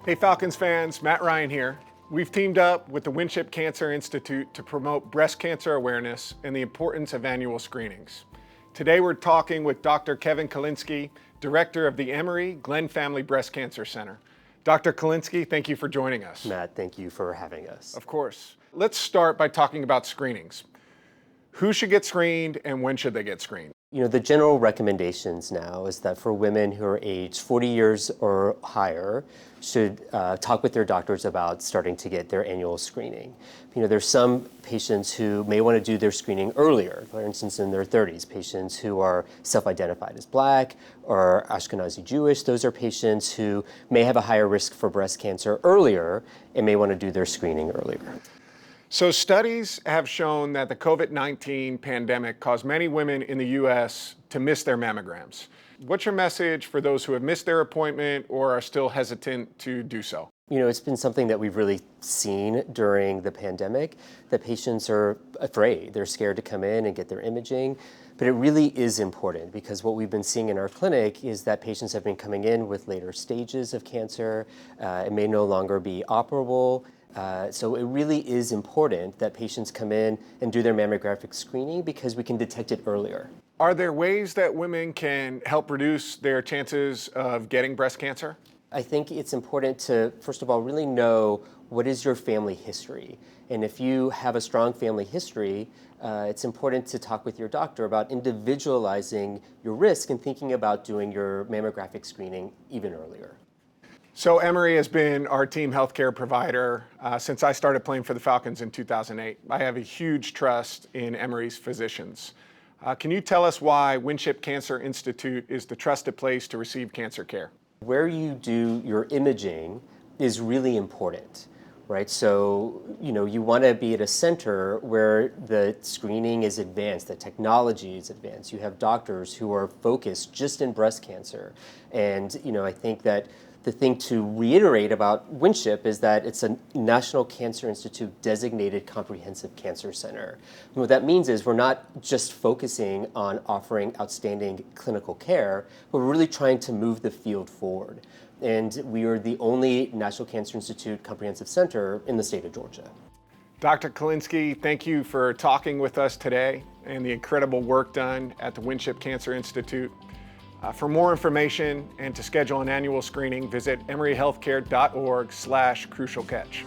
Hey Falcons fans, Matt Ryan here. We've teamed up with the Winship Cancer Institute to promote breast cancer awareness and the importance of annual screenings. Today we're talking with Dr. Kevin Kalinsky, director of the Emory Glenn Family Breast Cancer Center. Dr. Kalinsky, thank you for joining us. Matt, thank you for having us. Of course. Let's start by talking about screenings. Who should get screened and when should they get screened? The general recommendations now is that for women who are aged 40 years or higher should talk with their doctors about starting to get their annual screening. There's some patients who may want to do their screening earlier, for instance, in their 30s, patients who are self-identified as Black or Ashkenazi Jewish. Those are patients who may have a higher risk for breast cancer earlier and may want to do their screening earlier. So studies have shown that the COVID-19 pandemic caused many women in the U.S. to miss their mammograms. What's your message for those who have missed their appointment or are still hesitant to do so? It's been something that we've really seen during the pandemic, that patients are afraid. They're scared to come in and get their imaging. But it really is important because what we've been seeing in our clinic is that patients have been coming in with later stages of cancer. It may no longer be operable. So it really is important that patients come in and do their mammographic screening because we can detect it earlier. Are there ways that women can help reduce their chances of getting breast cancer? I think it's important to, first of all, really know what is your family history. And if you have a strong family history, it's important to talk with your doctor about individualizing your risk and thinking about doing your mammographic screening even earlier. So Emory has been our team healthcare provider since I started playing for the Falcons in 2008. I have a huge trust in Emory's physicians. Can you tell us why Winship Cancer Institute is the trusted place to receive cancer care? Where you do your imaging is really important, right? So, you want to be at a center where the screening is advanced, the technology is advanced. You have doctors who are focused just in breast cancer. And, I think that the thing to reiterate about Winship is that it's a National Cancer Institute designated comprehensive cancer center. And what that means is we're not just focusing on offering outstanding clinical care, but we're really trying to move the field forward. And we are the only National Cancer Institute comprehensive center in the state of Georgia. Dr. Kalinsky, thank you for talking with us today and the incredible work done at the Winship Cancer Institute. For more information and to schedule an annual screening, visit emoryhealthcare.org/crucialcatch.